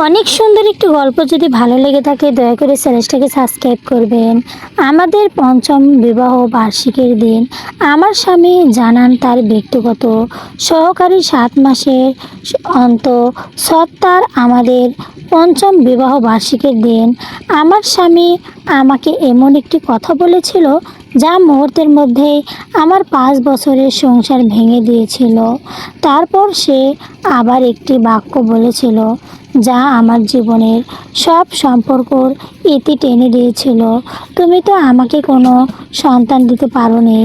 অনেক সুন্দর একটি গল্প যদি ভালো লেগে থাকে দয়া করে চ্যানেলটাকে সাবস্ক্রাইব করবেন। আমাদের পঞ্চম বিবাহ বার্ষিকীর দিন আমার স্বামী জানান তার ব্যক্তিগত সহকারী 7 মাসের সত্তার আমাদের পঞ্চম বিবাহ বার্ষিকীর দিন আমার স্বামী আমাকে এমন একটি কথা বলেছিল যা মুহূর্তের মধ্যেই আমার 5 বছরের সংসার ভেঙে দিয়েছিল। তারপর সে আবার একটি বাক্য বলেছিল যা আমার জীবনের সব সম্পর্কর ইতি টেনে দিয়েছিল। তুমি তো আমাকে কোনো সন্তান দিতে পারোনি,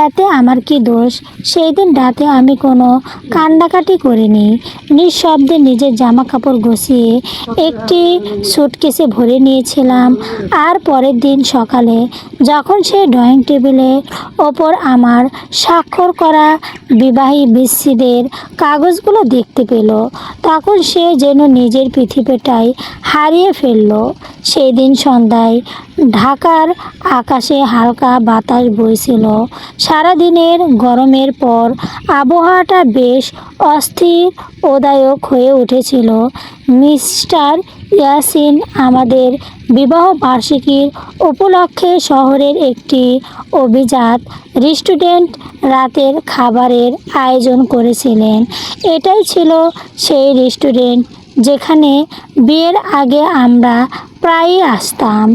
এতে আমার কি দোষ? সেই দিন রাতে আমি কোনো কান্নাকাটি করিনি। নিঃশব্দে নিজের জামা কাপড় গুছিয়ে একটি সুটকেসে ভরে নিয়েছিলাম। আর পরের দিন সকালে যখন সে ড্রয়িং টেবিলের ওপর আমার স্বাক্ষর করা বিবাহী বিচ্ছেদের কাগজগুলো দেখতে পেল, তখন সে যেন নিজের পৃথিবীটাই হারিয়ে ফেলল। সেই দিন সন্ধ্যায় ঢাকার আকাশে হালকা বাতাস বইছিল। সারাদিনের গরমের পর আবহাওয়াটা বেশ অস্থির ওদায়ক হয়ে উঠেছিল। মিস্টার ইয়াসিন আমাদের বিবাহ বার্ষিকীর উপলক্ষে শহরের একটি অভিজাত রেস্টুরেন্ট রাতের খাবারের আয়োজন করেছিলেন। এটাই ছিল সেই রেস্টুরেন্ট যেখানে বিয়ের আগে আমরা প্রায়ই আসতাম।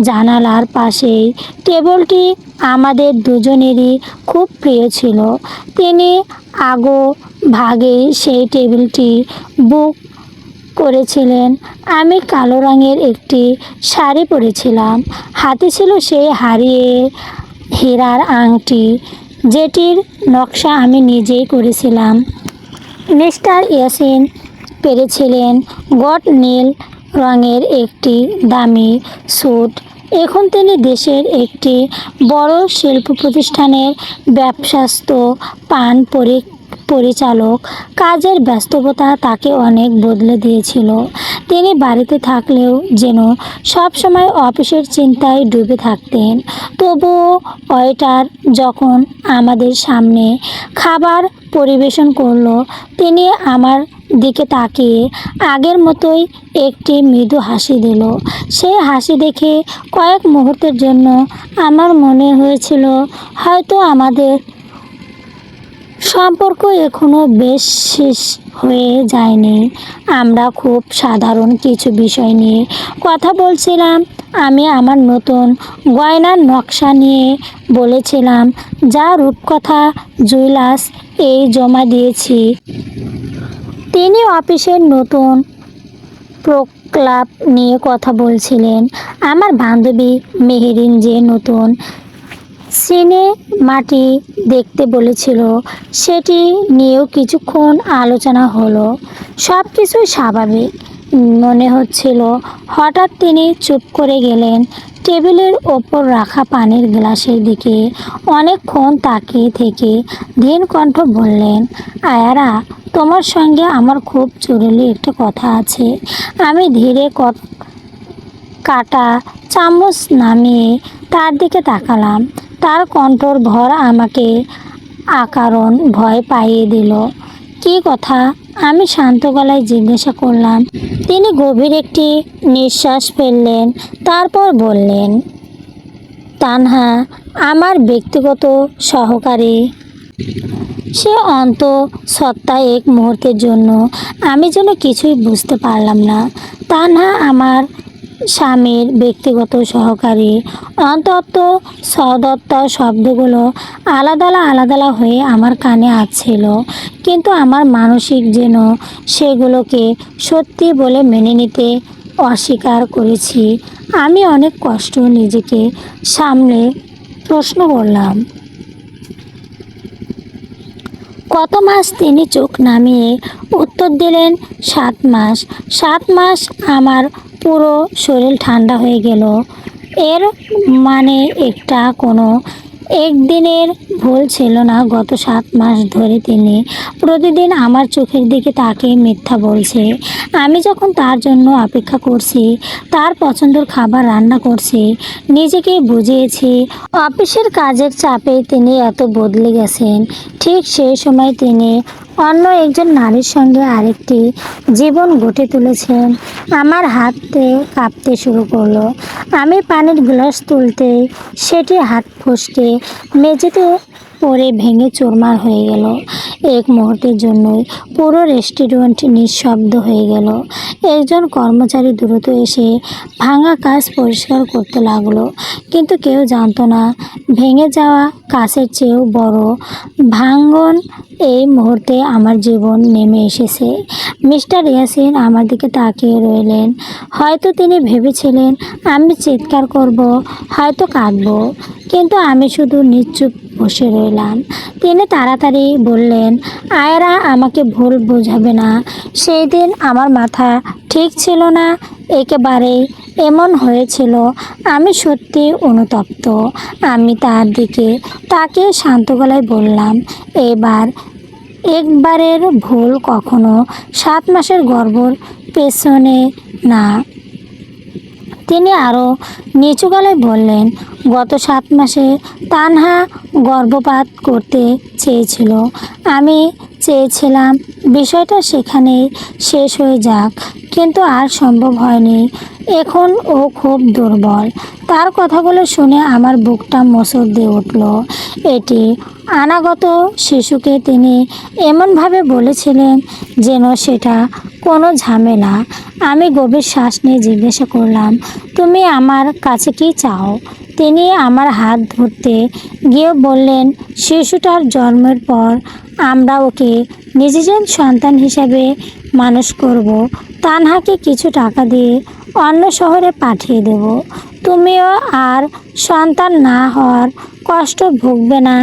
জানালার পাশেই টেবিলটি আমাদের দুজনেরই খুব প্রিয় ছিল। তিনি আগো ভাগে সেই টেবিলটি বুক করেছিলেন। আমি কালো রঙের একটি শাড়ি পরেছিলাম, হাতে ছিল সেই হারিয়ে হীরার আংটি যেটির নকশা আমি নিজেই করেছিলাম। মিস্টার ইয়াসিন পেরেছিলেন গট নীল রঙের একটি দামি স্যুট। এখন তিনি দেশের একটি বড় শিল্প প্রতিষ্ঠানের ব্যবসাস্ত পান পরিচালক। কাজের ব্যস্ততা তাকে অনেক বদলে দিয়েছিল। তিনি বাড়িতে থাকলেও যেন সবসময় অফিসের চিন্তায় ডুবে থাকতেন। তবুও ওয়েটার যখন আমাদের সামনে খাবার পরিবেশন করলো, তিনি আমার দিকে তাকিয়ে আগের মতোই একটি মৃদু হাসি দিল। সেই হাসি দেখে কয়েক মুহূর্তের জন্য আমার মনে হয়েছিল হয়তো আমাদের সম্পর্ক এখনো বেশ শেষ হয়ে যায়নি। আমরা খুব সাধারণ কিছু বিষয় নিয়ে কথা বলছিলাম। আমি আমার নতুন গয়নার নকশা নিয়ে বলেছিলাম যা রূপকথা জুয়েলার্স এই জমা দিয়েছি। তিনি অফিসের নতুন প্রকল্প নিয়ে কথা বলছিলেন। আমার বান্ধবী মেহেরিন যে নতুন সিনেমাটি দেখতে বলেছিল সেটি নিয়েও কিছুক্ষণ আলোচনা হলো। সব কিছুই স্বাভাবিক মনে হচ্ছিল। হঠাৎ তিনি চুপ করে গেলেন, টেবিলের ওপর রাখা পানির গ্লাসের দিকে অনেকক্ষণ তাকিয়ে থেকে ধীর কণ্ঠ বললেন, আয়ারা, তোমার সঙ্গে আমার খুব জরুরি একটা কথা আছে। আমি ধীরে কাটা চামচ নামিয়ে তার দিকে তাকালাম। তার কণ্ঠর ভর আমাকে অকারণ ভয় পাইয়ে দিল। কী কথা? আমি শান্ত গলায় জিজ্ঞাসা করলাম। তিনি গভীর একটি নিঃশ্বাস ফেললেন, তারপর বললেন, তানহা আমার ব্যক্তিগত সহকারী। সে অন্তঃসত্ত্বা এক মুহূর্তের জন্য আমি যেন কিছুই বুঝতে পারলাম না। তানহা আমার স্বামীর ব্যক্তিগত সহকারী। সদত্তা শব্দগুলো আলাদা আলাদা হয়ে আমার কানে আসছিল, কিন্তু আমার মানসিক যেন সেগুলোকে সত্যি বলে মেনে নিতে অস্বীকার করেছি। আমি অনেক কষ্ট নিজেকে সামলে প্রশ্ন করলাম, কত মাস? তিনি চোখ নামিয়ে উত্তর দিলেন, 7 মাস। 7 মাস? আমার পুরো শরীর ঠান্ডা হয়ে গেল। এর মানে একটা কোনো একদিনের ভুল ছিল না। গত 7 মাস ধরে তিনি প্রতিদিন আমার চোখের দিকে তাকিয়ে মিথ্যা বলছে। আমি যখন তার জন্য অপেক্ষা করছি, তার পছন্দের খাবার রান্না করছি, নিজেকে বুঝিয়েছি অফিসের কাজের চাপে তিনি এত বদলে গেছেন। ঠিক সেই সময় তিনি অন্য একজন নারীর সঙ্গে আরেকটি জীবন গড়ে তুলেছেন। আমার হাতে কাঁপতে শুরু করলো। আমি পানির গ্লাস তুলতেই সেটি হাত ফসকে মেঝেতে পড়ে ভেঙে চুরমার হয়ে গেল। এক মুহূর্তের জন্যই পুরো রেস্টুরেন্ট নিঃশব্দ হয়ে গেল। একজন কর্মচারী দ্রুত এসে ভাঙা কাঁচ পরিষ্কার করতে লাগলো, কিন্তু কেউ জানতো না ভেঙে যাওয়া কাঁচের চেয়েও বড় ভাঙন এই মুহূর্তে আমার জীবন নেমে এসেছে। মিস্টার ইয়াসিন আমার দিকে তাকিয়ে রইলেন। হয়তো তিনি ভেবেছিলেন আমি চিৎকার করব, হয়তো কাঁদব, কিন্তু আমি শুধু নিশ্চুপ বসে রইলাম। তিনি তাড়াতাড়ি বললেন, আয়রা, আমাকে ভুল বোঝাবে না। সেই দিন আমার মাথা ঠিক ছিল না, একেবারেই এমন হয়েছিল। আমি সত্যি অনুতপ্ত। আমি তার দিকে তাকিয়ে শান্ত গলায় বললাম, এবার একবারের ভুল কখনো 7 মাসের গর্ভর পেছনে না। তিনি আরও নিচু গলায় বললেন, গত 7 মাসে তানহা গর্ভপাত করতে চেয়েছিল। আমি চেয়েছিলাম বিষয়টা সেখানেই শেষ হয়ে যাক, কিন্তু আর সম্ভব হয়নি। এখন ও খুব দুর্বল। তার কথাগুলো শুনে আমার বুকটা মোচড় দিয়ে উঠল। এটি অনাগত শিশুকে তিনি এমনভাবে বলেছিলেন যেন সেটা কোনো ঝামেলা। আমি গভীর শ্বাস নিয়ে জিজ্ঞাসা করলাম, তুমি আমার কাছে কি চাও? তিনি আমার হাত ধরতে গিয়ে বললেন, শিশুটার জন্মের পর আমরা ওকে নিজের সন্তান হিসাবে মানুষ করব। তানহাকে কিছু টাকা দিয়ে অন্য শহরে পাঠিয়ে দেব। তুমিও আর সন্তান না হওয়ার কষ্ট ভুগবে না।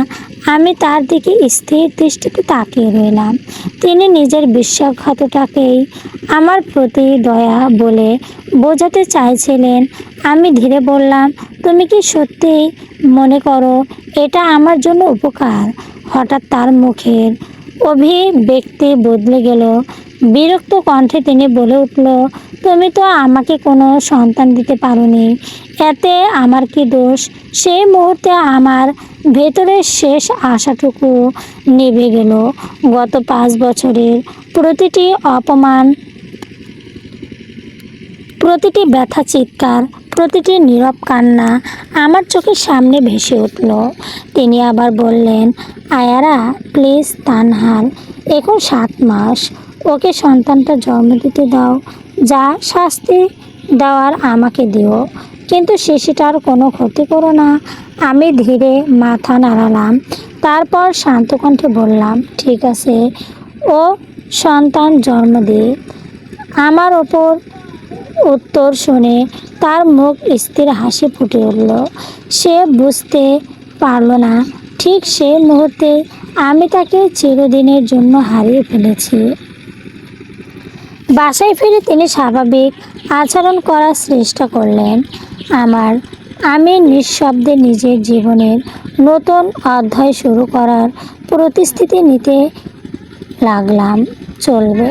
আমি তার দিকে স্থির দৃষ্টিতে তাকিয়ে রইলাম। তিনি নিজের বিশ্বাসঘাতকতাকেই আমার প্রতি দয়া বলে বোঝাতে চাইছিলেন। আমি ধীরে বললাম, তুমি কি সত্যি মনে করো এটা আমার জন্য উপকার? হঠাৎ তার মুখের অভিব্যক্তি বদলে গেল। বিরক্ত কণ্ঠে তিনি বলে উঠল, তুমি তো আমাকে কোনো সন্তান দিতে পারোনি, এতে আমার কি দোষ? সেই মুহূর্তে আমার ভেতরের শেষ আশাটুকু নিভে গেল। গত 5 বছরের প্রতিটি অপমান, প্রতিটি ব্যথা চিৎকার, প্রতিটি নীরব কান্না আমার চোখের সামনে ভেসে উঠল। তিনি আবার বললেন, আয়ারা প্লিজ, তানহার এখন 7 মাস, ওকে সন্তানটা জন্ম দিতে দাও। যা শাস্তি দেওয়ার আমাকে দিও, কিন্তু শিশুটার কোনো ক্ষতি করো না। আমি ধীরে মাথা নাড়ালাম, তারপর শান্ত কণ্ঠে বললাম, ঠিক আছে, ও সন্তান জন্ম দিক। আমার ওপর উত্তর শুনে তার মুখ স্থির হাসি ফুটে উঠল। সে বুঝতে পারল না ঠিক সেই মুহূর্তে আমি তাকে চিরদিনের জন্য হারিয়ে ফেলেছি। বাসায় ফিরে তিনি স্বাভাবিক আচরণ করার চেষ্টা করলেন। আমি নিঃশব্দে নিজের জীবনের নতুন অধ্যায় শুরু করার প্রতিশ্রুতি নিতে লাগলাম। চলবে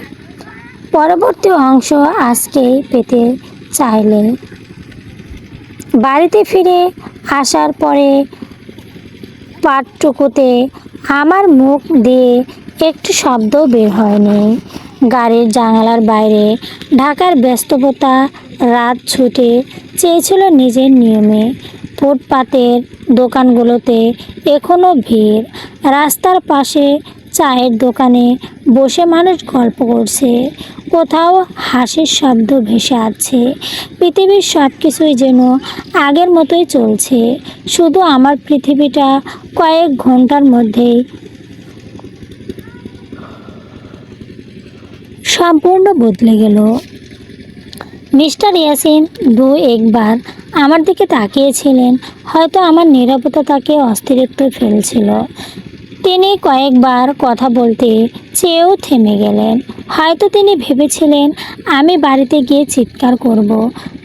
পরবর্তী অংশ আজকেই পেতে চাইলে বাড়িতে ফিরে আসার পরে পাঠটুকুতে আমার মুখ দিয়ে একটু শব্দ বের হয়নি। গাড়ির জানালার বাইরে ঢাকার ব্যস্ততা রাত ছুটে চেয়েছিল নিজের নিয়মে। ফুটপাতের দোকানগুলোতে এখনও ভিড়। রাস্তার পাশে চায়ের দোকানে বসে মানুষ গল্প করছে। কোথাও হাসির শব্দ ভেসে আছে। পৃথিবীর সব কিছুই যেন আগের মতোই চলছে, শুধু আমার পৃথিবীটা কয়েক ঘন্টার মধ্যেই সম্পূর্ণ বদলে গেল। মিস্টার ইয়াসিন একবার আমার দিকে তাকিয়েছিলেন। হয়তো আমার নীরবতা তাকে অস্থিরত্ব ফেলছিল। তিনি কয়েকবার কথা বলতে চেয়েও থেমে গেলেন। হয়তো তিনি ভেবেছিলেন আমি বাড়িতে গিয়ে চিৎকার করব,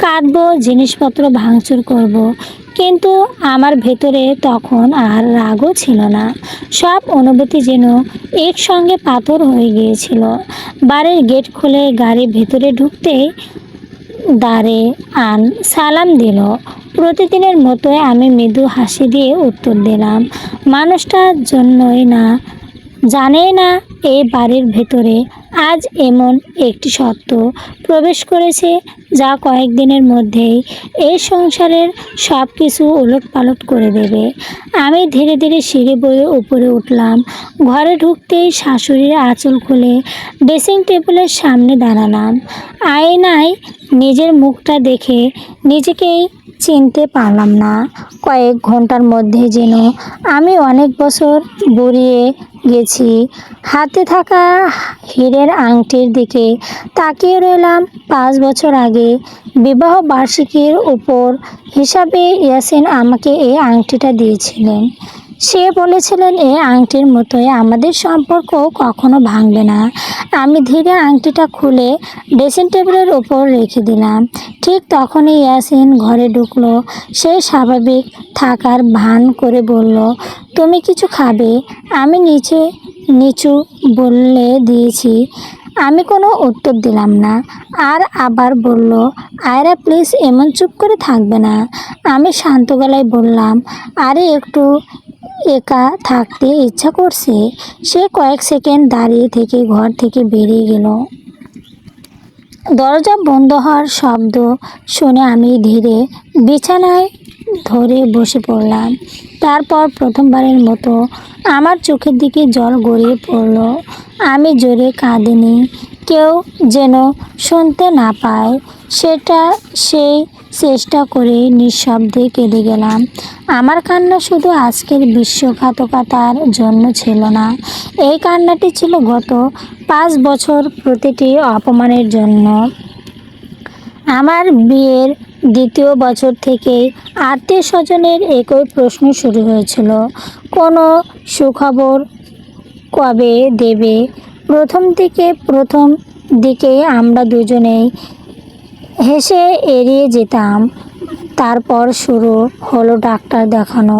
কাঁদব, জিনিসপত্র ভাঙচুর করব, কিন্তু আমার ভেতরে তখন আর রাগও ছিল না। সব অনুভূতি যেন একসঙ্গে পাথর হয়ে গিয়েছিল। বাড়ির গেট খুলে গাড়ির ভেতরে ঢুকতেই দাঁড়ে আন সালাম দিল। প্রতিদিনের মতোই আমি মৃদু হাসি দিয়ে উত্তর দিলাম। মানুষটার জন্যই না, জানেই না এই বাড়ির ভেতরে আজ এমন একটি সত্য প্রবেশ করেছে যা কয়েকদিনের মধ্যেই এই সংসারের সব কিছু ওলটপালট করে দেবে। আমি ধীরে ধীরে সিঁড়ি বয়ে উপরে উঠলাম। ঘরে ঢুকতেই শাশুড়ির আঁচল খুলে ড্রেসিং টেবিলের সামনে দাঁড়ালাম। আয়নায় নিজের মুখটা দেখে নিজেকেই চিনতে পারলাম না। কয়েক ঘন্টার মধ্যে যেন আমি অনেক বছর বুড়িয়ে গেছি। হাতে থাকা হীরের আংটির দিকে তাকিয়ে রইলাম। 5 বছর আগে বিবাহ বার্ষিকীর উপর হিসাবে ইয়াসিন আমাকে এই আংটিটা দিয়েছিলেন। সে বলেছিলেন এই আংটির মতোই আমাদের সম্পর্ক কখনো ভাঙবে না। আমি ধীরে আংটিটা খুলে ড্রেসিং টেবিলের উপর রেখে দিলাম। ঠিক তখনই ইয়াসিন ঘরে ঢুকলো। সে স্বাভাবিক থাকার ভান করে বলল, তুমি কিছু খাবে? আমি নিচু বলে দিয়েছি। আমি কোনো উত্তর দিলাম না। আর আবার বলল, আয়রা প্লিজ এমন চুপ করে থাকবে না। আমি শান্ত গলায় বললাম, আরে একটু একা থাকতে ইচ্ছা করছে। সে কয়েক সেকেন্ড দাঁড়িয়ে থেকে ঘর থেকে বেরিয়ে গেল। দরজা বন্ধ হওয়ার শব্দ শুনে আমি ধীরে বিছানায় ধরে বসে পড়লাম। তারপর প্রথমবারের মতো আমার চোখের দিকে জল গড়িয়ে পড়ল। আমি জোরে কাঁদিনি, কেউ যেন শুনতে না পায় সেটা সেই চেষ্টা করে নিঃশব্দে কেঁদে গেলাম। আমার কান্না শুধু আজকের বিশ্বাসঘাতকতার জন্য ছিল না, এই কান্নাটি ছিল গত 5 বছর প্রতিটি অপমানের জন্য। আমার বিয়ের দ্বিতীয় বছর থেকেই আত্মীয় স্বজনের একই প্রশ্ন শুরু হয়েছিল, কোনো সুখবর কবে দেবে? প্রথম দিকে আমরা দুজনেই হেসে এড়িয়ে যেতাম। তারপর শুরু হলো ডাক্তার দেখানো,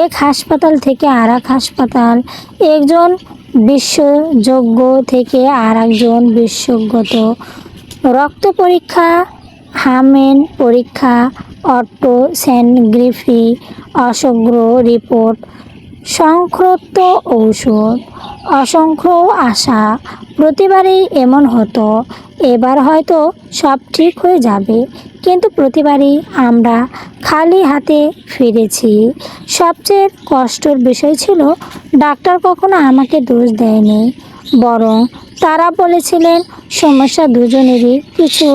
এক হাসপাতাল থেকে আর এক হাসপাতাল, একজন বিশেষজ্ঞ থেকে আর একজন বিশেষজ্ঞ, রক্ত পরীক্ষা, হার্মোন পরীক্ষা, অল্ট্রাসোনোগ্রাফি, অসংখ্য রিপোর্ট, সংক্ষিপ্ত ঔষধ, অসংখ্য আশা। প্রতিবারই এমন হতো, এবার হয়তো সব ঠিক হয়ে যাবে, কিন্তু প্রতিবারই আমরা খালি হাতে ফিরেছি। সবচেয়ে কষ্টের বিষয় ছিল ডাক্তার কখনো আমাকে দোষ দেয়নি, বরং তারা বলেছিলেন সমস্যা দুজনেরই, কিছু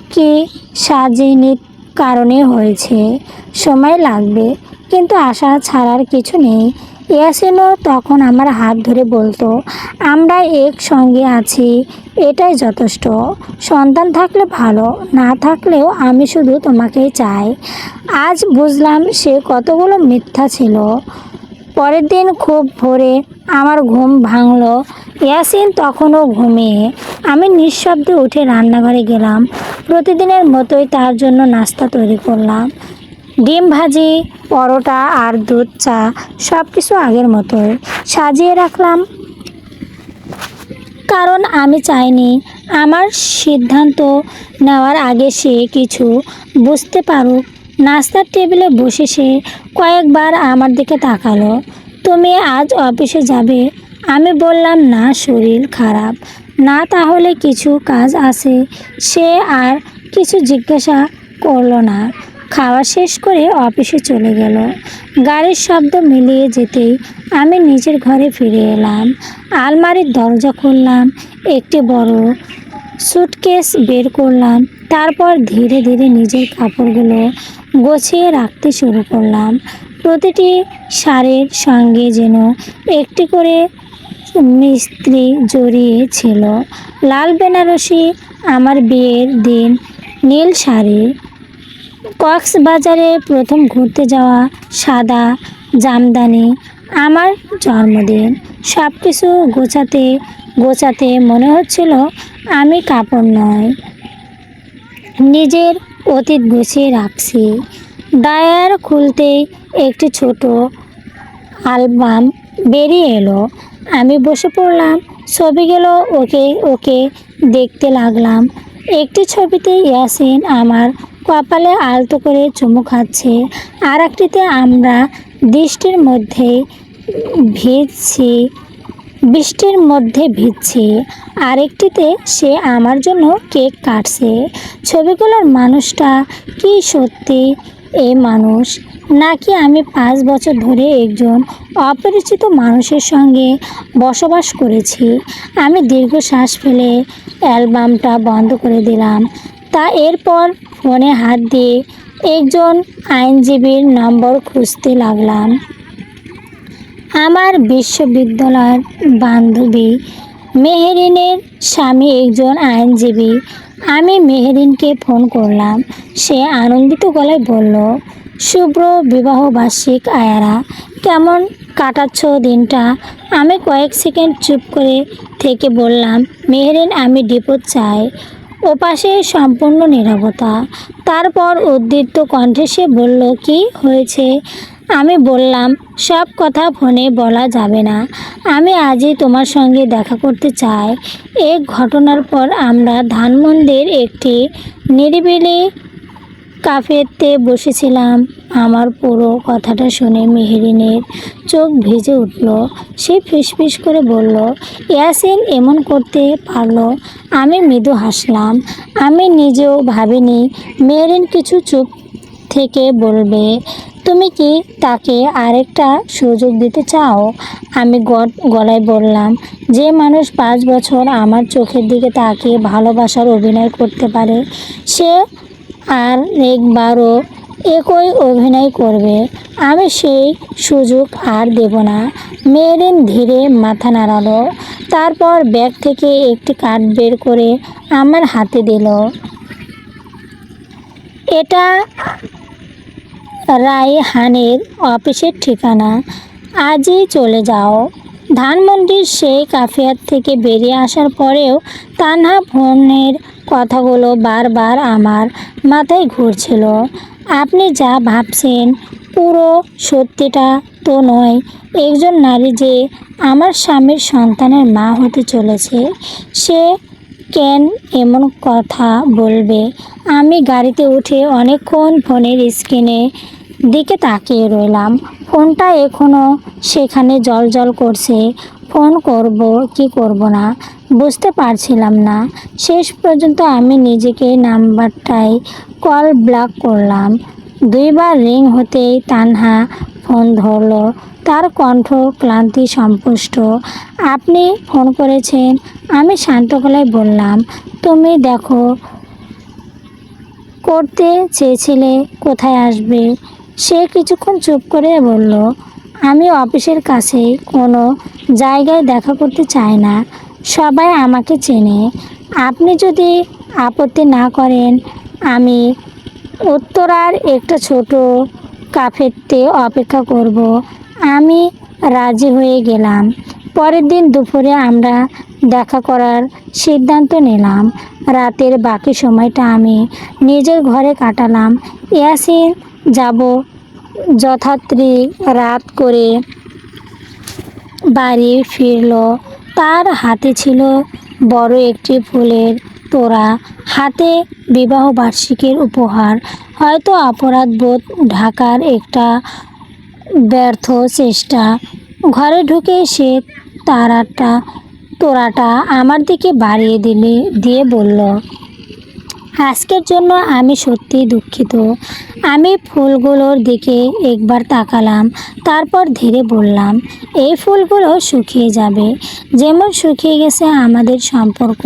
চিকিৎসাজনিত কারণে হয়েছে, সময় লাগবে, কিন্তু আশা ছাড়ার কিছু নেই। ইয়াসিনও তখন আমার হাত ধরে বলতো, আমরা একসঙ্গে আছি, এটাই যথেষ্ট। সন্তান থাকলে ভালো, না থাকলেও আমি শুধু তোমাকেই চাই। আজ বুঝলাম সে কতগুলো মিথ্যা ছিল। পরের দিন খুব ভোরে আমার ঘুম ভাঙল। ইয়াসিন তখনও ঘুমিয়ে। আমি নিঃশব্দে উঠে রান্নাঘরে গেলাম। প্রতিদিনের মতোই তার জন্য নাস্তা তৈরি করলাম। ডিম ভাজি, পরোটা আর দুধ চা, সব কিছু আগের মতোই সাজিয়ে রাখলাম, কারণ আমি চাইনি আমার সিদ্ধান্ত নেওয়ার আগে সে কিছু বুঝতে পারুক। নাস্তার টেবিলে বসে সে কয়েকবার আমার দিকে তাকালো। তুমি আজ অফিসে যাবে? আমি বললাম, না, শরীর খারাপ। না, তাহলে কিছু কাজ আছে? সে আর কিছু জিজ্ঞাসা করলো না। খাওয়া শেষ করে অফিসে চলে গেল। গাড়ির শব্দ মিলিয়ে যেতেই আমি নিজের ঘরে ফিরে এলাম। আলমারির দরজা খুললাম, একটি বড় সুটকেস বের করলাম। তারপর ধীরে ধীরে নিজের কাপড়গুলো গুছিয়ে রাখতে শুরু করলাম। প্রতিটি শাড়ির সঙ্গে যেন একটি করে মিস্ত্রি জড়িয়ে ছিল। লাল বেনারসি, আমার বিয়ের দিন, নীল শাড়ি, কক্সবাজারে প্রথম ঘুরতে যাওয়া, সাদা জামদানি, আমার জন্মদিন। সব কিছু গোছাতে মনে হচ্ছিল আমি কাপড় নয়, নিজের অতীত গুছিয়ে রাখছি। ডায়ার খুলতেই একটি ছোট অ্যালবাম বেরিয়ে এলো। আমি বসে পড়লাম, ছবিগুলো ওকে দেখতে লাগলাম। একটি ছবিতে ইয়াসিন আমার কপালে আলতো করে চুমু খাচ্ছে, আর একটিতে আমরা দৃষ্টির মধ্যেই ভিজছি, বৃষ্টির মধ্যে ভিজছি, আরেকটিতে সে আমার জন্য কেক কাটছে। ছবিগুলোর মানুষটা কি সত্যি এ মানুষ, নাকি আমি 5 বছর ধরে একজন অপরিচিত মানুষের সঙ্গে বসবাস করেছি? আমি দীর্ঘশ্বাস ফেলে অ্যালবামটা বন্ধ করে দিলাম। এরপর ফোনে হাত দিয়ে একজন আইনজীবীর নম্বর খুঁজতে লাগলাম। আমার বিশ্ববিদ্যালয়ের বান্ধবী মেহেরিনের স্বামী একজন আইনজীবী। আমি মেহেরিনকে ফোন করলাম। সে আনন্দিত গলায় বলল, শুভ্র বিবাহ বার্ষিক আয়ারা, কেমন কাটাচ্ছ দিনটা? আমি কয়েক সেকেন্ড চুপ করে থেকে বললাম, মেহেরিন, আমি ডিভোর্স চাই। ওপাশে সম্পূর্ণ নীরবতা। তারপর উদ্দীপ্ত কণ্ঠে সে বলল, কি হয়েছে? আমি বললাম, সব কথা ফোনে বলা যাবে না। আমি আজই তোমার সঙ্গে দেখা করতে চাই। এই ঘটনার পর আমরা ধানমন্ডির একটি নিরিবিলি কাফেতে বসেছিলাম। আমার পুরো কথাটা শুনে মেহেরিনের চোখ ভিজে উঠল। সে ফিসফিস করে বলল, ইয়াসিন এমন করতে পারলো? আমি মৃদু হাসলাম। আমি নিজেও ভাবিনি মেহেরিন কিছু চুপ থেকে বলবে। তুমি কি তাকে আরেকটা সুযোগ দিতে চাও? আমি গলায় বললাম, যে মানুষ 5 বছর আমার চোখের দিকে তাকিয়ে ভালোবাসার অভিনয় করতে পারে, সে আর একবারও একই অভিনয় করবে? আমি সেই সুযোগ আর দেব না। মেহেরিন ধীরে মাথা নাড়ালো। তারপর ব্যাগ থেকে একটি কার্ড বের করে আমার হাতে দিল। এটা রায়হানের অফিসের ঠিকানা। আজই চলে যাও। ধানমন্ডির সেই কাফিয়ার থেকে বেরিয়ে আসার পরেও তানহা ফোনের কথাগুলো বারবার আমার মাথায় ঘুরছিল। আপনি যা ভাবছেন পুরো সত্যিটা তো নয়। একজন নারী যে আমার স্বামীর সন্তানের মা হতে চলেছে, সে কেন এমন কথা বলবে? আমি গাড়িতে উঠে অনেকক্ষণ ফোনের স্ক্রিনে দিকে তাকিয়ে রইলাম। ফোনটা এখনও সেখানে জ্বলজ্বল করছে। ফোন করব কি করব না বুঝতে পারছিলাম না। শেষ পর্যন্ত আমি নিজেকে নাম্বারটাই কল ব্লক করলাম। 2বার রিং হতেই তানহা ফোন ধরল। তার কণ্ঠ ক্লান্তি সম্পুষ্ট। আপনি ফোন করেছেন? আমি শান্ত গলায় বললাম, তুমি দেখো করতে চেয়েছিলে কোথায় আসবে? সে কিছুক্ষণ চুপ করে বলল, আমি অফিসের কাছে কোনো জায়গায় দেখা করতে চাই না। সবাই আমাকে চেনে। আপনি যদি আপত্তি না করেন, আমি উত্তরার একটা ছোট কাফেতে অপেক্ষা করব। আমি রাজি হয়ে গেলাম। পরের দিন দুপুরে আমরা দেখা করার সিদ্ধান্ত নিলাম। রাতের বাকি সময়টা আমি নিজের ঘরে কাটালাম। ইয়াসিন যাব যথারীতি রাত করে বাড়ি ফিরল। তার হাতে ছিল বড় একটি ফুলের তোড়া, হাতে বিবাহবার্ষিকীর উপহার। হয়তো অপরাধবোধ ঢাকার একটা ব্যর্থ চেষ্টা। ঘরে ঢুকে সে তোড়াটা আমার দিকে বাড়িয়ে দিয়ে বলল, আজকের জন্য আমি সত্যিই দুঃখিত। আমি ফুলগুলোর দিকে একবার তাকালাম, তারপর ধীরে বললাম, এই ফুলগুলো শুকিয়ে যাবে, যেমন শুকিয়ে গেছে আমাদের সম্পর্ক।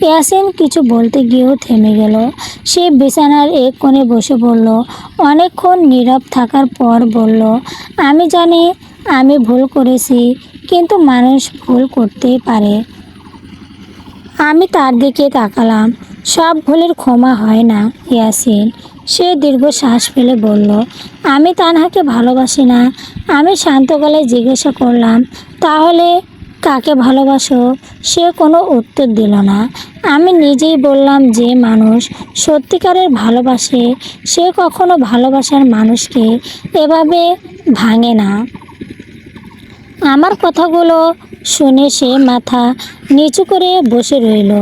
ইয়াসিন কিছু বলতে গিয়েও থেমে গেল। সে বিছানার এক কোণে বসে বলল। অনেকক্ষণ নীরব থাকার পর বলল, আমি জানি আমি ভুল করেছি, কিন্তু মানুষ ভুল করতেই পারে। আমি তার দিকে তাকালাম। সব ভুলের ক্ষমা হয় না ইয়াসিন। সে দীর্ঘ শ্বাস ফেলে বলল, আমি তানহাকে ভালোবাসি না। আমি শান্ত গলায় জিজ্ঞাসা করলাম, তাহলে কাকে ভালোবাসো? সে কোনো উত্তর দিল না। আমি নিজেই বললাম, যে মানুষ সত্যিকারের ভালোবাসে সে কখনো ভালোবাসার মানুষকে এভাবে ভাঙে না। আমার কথাগুলো শুনে সে মাথা নিচু করে বসে রইল।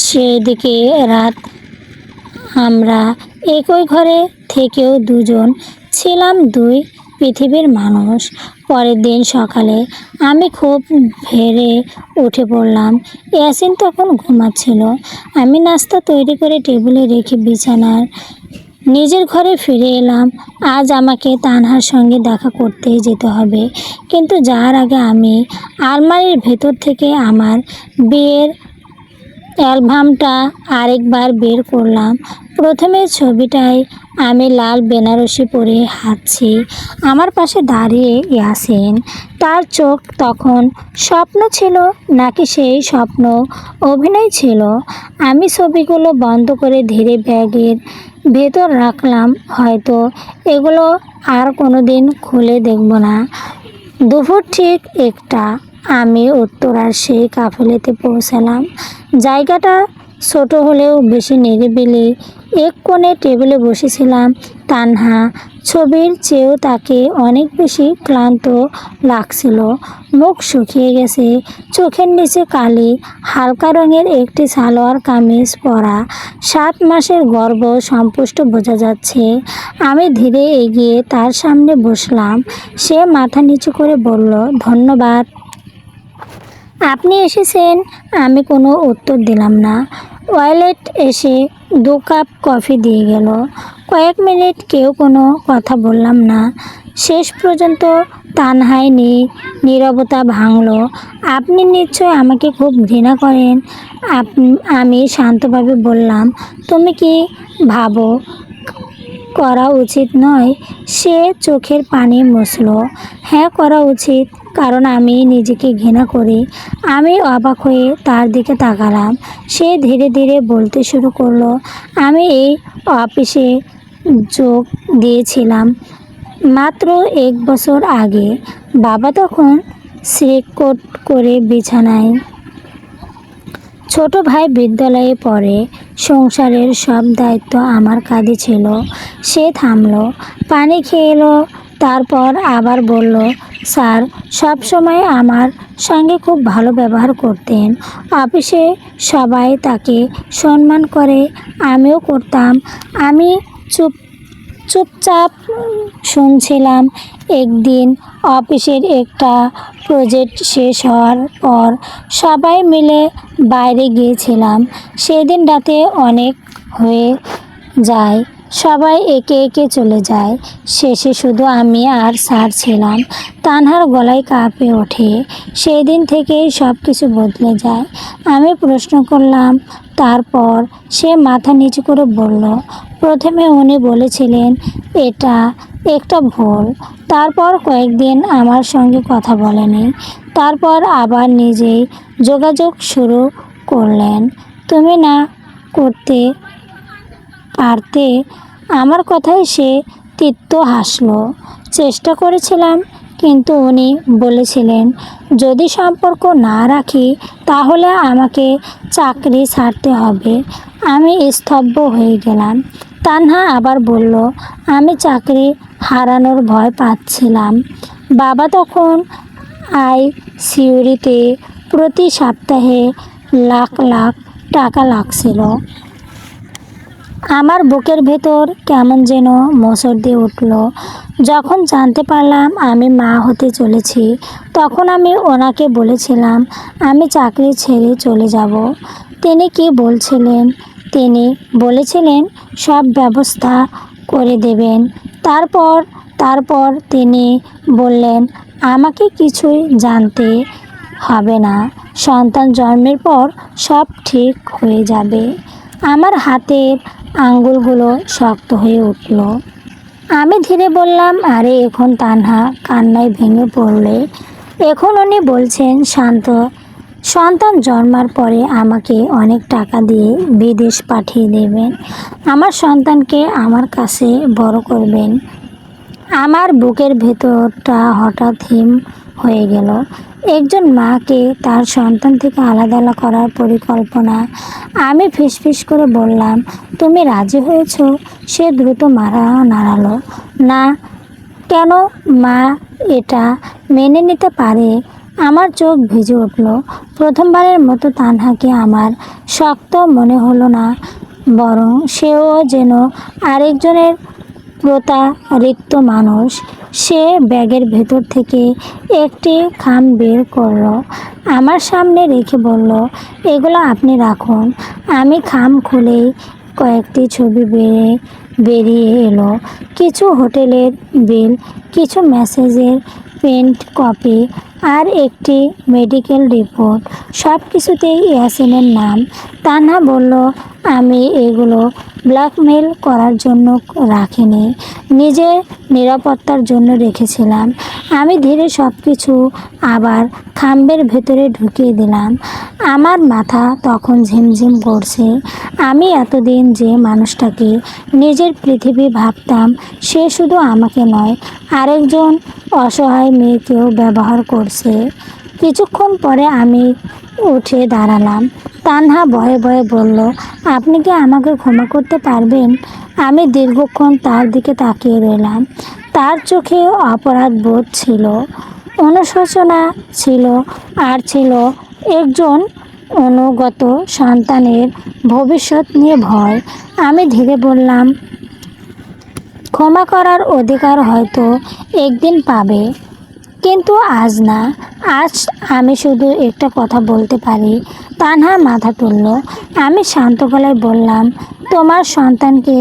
সেদিকে রাত আমরা একই ঘরে থেকেও দুজন ছিলাম দুই পৃথিবীর মানুষ। পরের দিন সকালে আমি খুব ভেরে উঠে পড়লাম। ইয়াসিন তখন ঘুমাচ্ছিল। আমি নাস্তা তৈরি করে টেবিলে রেখে বিছানার নিজের ঘরে ফিরে এলাম। আজ আমাকে তানহার সঙ্গে দেখা করতেই যেতে হবে, কিন্তু যাওয়ার আগে আমি আলমারির ভেতর থেকে আমার বিয়ের অ্যালবামটা আরেকবার বের করলাম। প্রথমে ছবিটায় আমি লাল বেনারসি পরে হাঁটছি। আমার পাশে দাঁড়িয়ে ইয়াসিন। তার চোখ তখন স্বপ্ন ছিল নাকি সেই স্বপ্ন অভিনয় ছিল। আমি ছবিগুলো বন্ধ করে ধীরে ব্যাগের ভেতর রাখলাম। হয়তো এগুলো আর কোনো দিন খুলে দেখব না। দুপুর ঠিক একটা আমি উত্তরার সেই কাফেলাতে পৌঁছালাম। জায়গাটা ছোট হলেও বেশি নিরিবিলি। এক কোণে টেবিলে বসেছিলাম। তানহা ছবির চেয়েও তাকে অনেক বেশি ক্লান্ত লাগছিল। মুখ শুকিয়ে গেছে, চোখের নিচে কালি। হালকা রঙের একটি সালোয়ার কামিজ পরা, 7 মাসের গর্ভ সম্পুষ্ট বোঝা যাচ্ছে। আমি ধীরে এগিয়ে তার সামনে বসলাম। সে মাথা নিচু করে বলল, ধন্যবাদ, আপনি এসেছেন। আমি কোনো উত্তর দিলাম না। ওয়ালেট এসে 2 কাপ কফি দিয়ে গেল। কয়েক মিনিট কেউ কোনো কথা বললাম না। শেষ পর্যন্ত তানহাই নীরবতা ভাঙল। আপনি নিশ্চয় আমাকে খুব ঘৃণা করেন। আমি শান্তভাবে বললাম, তুমি কি ভাবো করা উচিত নয়? সে চোখের পানি মুছল। হ্যাঁ, করা উচিত, কারণ আমি নিজেকে ঘৃণা করি। আমি অবাক হয়ে তার দিকে তাকালাম। সে ধীরে ধীরে বলতে শুরু করলো, আমি এই অফিসে যোগ দিয়েছিলাম মাত্র 1 বছর আগে। বাবা তখন শ্রীকোট করে বিছানায়, ছোট ভাই বিদ্যালয়ে পড়ে, সংসারের সব দায়িত্ব আমার কাঁধে ছিল। সে থামলো, পানি খেয়ে এলো, তারপর আবার বলল, স্যার সবসময় আমার সঙ্গে খুব ভালো ব্যবহার করতেন। অফিসে সবাই তাকে সম্মান করে, আমিও করতাম। আমি চুপচাপ শুনছিলাম। একদিন অফিসের একটা প্রজেক্ট শেষ হওয়ার পর সবাই মিলে বাইরে গিয়েছিলাম। সেদিন রাতে অনেক হয়ে যায়, সবাই একে একে চলে যায়। শেষে শুধু আমি আর স্যার ছিলাম। তানহার গলায় কাঁপে ওঠে। সেই দিন থেকেই সব কিছু বদলে যায়। আমি প্রশ্ন করলাম, তারপর? সে মাথা নিচু করে বলল, প্রথমে উনি বলেছিলেন এটা একটা ভুল। তারপর কয়েকদিন আমার সঙ্গে কথা বলেনি। তারপর আবার নিজেই যোগাযোগ শুরু করলেন। তুমি না করতে পারতে? আমার কথায় সে তিক্ত হাসল। চেষ্টা করেছিলাম, কিন্তু উনি বলেছিলেন যদি সম্পর্ক না রাখি তাহলে আমাকে চাকরি ছাড়তে হবে। আমি স্তব্ধ হয়ে গেলাম। তানহা আবার বলল, আমি চাকরি হারানোর ভয় পাচ্ছিলাম। বাবা তখন আইসিইউতে, প্রতি সপ্তাহে লাখ লাখ টাকা লাগছিল। আমার বুকের ভেতর কেমন যেন মোচড় দিয়ে উঠল। যখন জানতে পারলাম আমি মা হতে চলেছি, তখন আমি ওনাকে বলেছিলাম আমি চাকরি ছেড়ে চলে যাব। তিনি কি বলছিলেন? তিনি বলেছিলেন সব ব্যবস্থা করে দেবেন। তারপর তিনি বললেন আমাকে কিছুই জানতে হবে না, সন্তান জন্মের পর সব ঠিক হয়ে যাবে। আমার হাতের আঙ্গুলগুলো শক্ত হয়ে উঠল। আমি ধীরে বললাম, আরে এখন? তানহা কান্নায় ভেঙে পড়লে। এখন উনি বলছেন শান্ত, সন্তান জন্মার পরে আমাকে অনেক টাকা দিয়ে বিদেশ পাঠিয়ে দেবেন। আমার সন্তানকে আমার কাছে বড় করবেন। আমার বুকের ভেতরটা হঠাৎ হিম হয়ে গেল। একজন মাকে তার সন্তান থেকে আলাদা করার পরিকল্পনা। আমি ফিসফিস করে বললাম, তুমি রাজি হয়েছ? সে দ্রুত মাথা নাড়ালো। না। কেন? মা এটা মেনে নিতে পারে? আমার চোখ ভিজে উঠল। প্রথমবারের মতো তানহাকে আমার শক্ত মনে হলো না, বরং সেও যেন আরেকজনের প্রতারিত মানুষ। সে ব্যাগের ভেতর থেকে একটি খাম বের করলো, আমার সামনে রেখে বলল, এগুলো আপনি রাখুন। আমি খাম খুলেই কয়েকটি ছবি বেরিয়ে এলো। কিছু হোটেলের বিল, কিছু মেসেজের প্রিন্ট কপি আর একটি মেডিকেল রিপোর্ট। সব কিছুতেই ইয়াসিনের নাম। তানহা বলল, আমি এগুলো ব্ল্যাকমেল করার জন্য রাখিনি, নিজের নিরাপত্তার জন্য রেখেছিলাম। আমি ধীরে সব কিছু আবার খাম্বের ভেতরে ঢুকিয়ে দিলাম। আমার মাথা তখন ঝিমঝিম করছে। আমি এতদিন যে মানুষটাকে নিজের পৃথিবী ভাবতাম, সে শুধু আমাকে নয়, আরেকজন অসহায় মেয়েকেও ব্যবহার করছে। কিছুক্ষণ পরে আমি উঠে দাঁড়ালাম। তানহা ভয়ে ভয়ে বলল, আপনি কি আমাকে ক্ষমা করতে পারবেন? আমি দীর্ঘক্ষণ তার দিকে তাকিয়ে রইলাম। তার চোখে অপরাধ বোধ ছিল, অনুশোচনা ছিল, আর ছিল একজন অনুগত সন্তানের ভবিষ্যৎ নিয়ে ভয়। আমি ধীরে বললাম, ক্ষমা করার অধিকার হয়তো একদিন পাবে, কিন্তু আজ না। আজ আমি শুধু একটা কথা বলতে পারি। তানহা মাথা তুলল। আমি শান্ত গলায় বললাম, তোমার সন্তানকে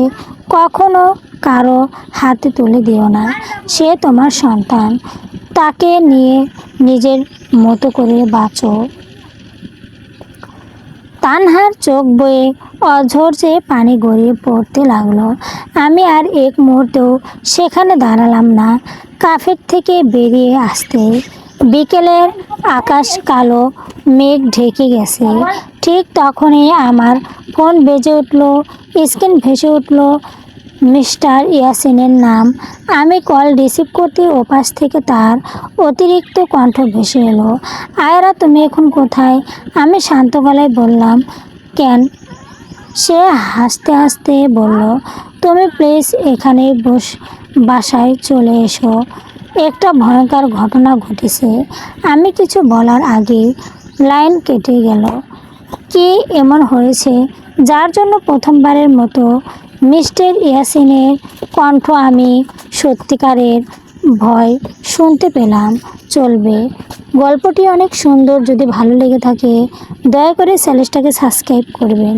কখনো কারো হাতে তুলে দিও না। সে তোমার সন্তান, তাকে নিয়ে নিজের মতো করে বাঁচো। তানহার চোখ বয়ে অঝরছে পানি গড়িয়ে পড়তে লাগলো। আমি আর এক মুহূর্তেও সেখানে দাঁড়ালাম না। কাফের থেকে বেরিয়ে আসতে বিকেলের আকাশ কালো মেঘ ঢেকে গেছে। ঠিক তখনই আমার ফোন বেজে উঠল। স্ক্রিন ভেসে উঠল মিস্টার ইয়াসিনের নাম। আমি কল রিসিভ করতে ওপাশ থেকে তার অতিরিক্ত কণ্ঠ ভেসে এলো, আয়রা তুমি এখন কোথায়? আমি শান্ত গলায় বললাম, কেন? সে হাসতে হাসতে বলল, তুমি প্লিজ এখানে বাসায় চলে এসো, একটা ভয়ঙ্কর ঘটনা ঘটেছে। আমি কিছু বলার আগেই লাইন কেটে গেল। কি এমন হয়েছে যার জন্য প্রথমবারের মতো মিস্টার ইয়াসিনের কণ্ঠ আমি সত্যিকারের ভয় শুনতে পেলাম? চলবে। গল্পটি অনেক সুন্দর। যদি ভালো লেগে থাকে দয়া করে চ্যানেলটাকে সাবস্ক্রাইব করবেন।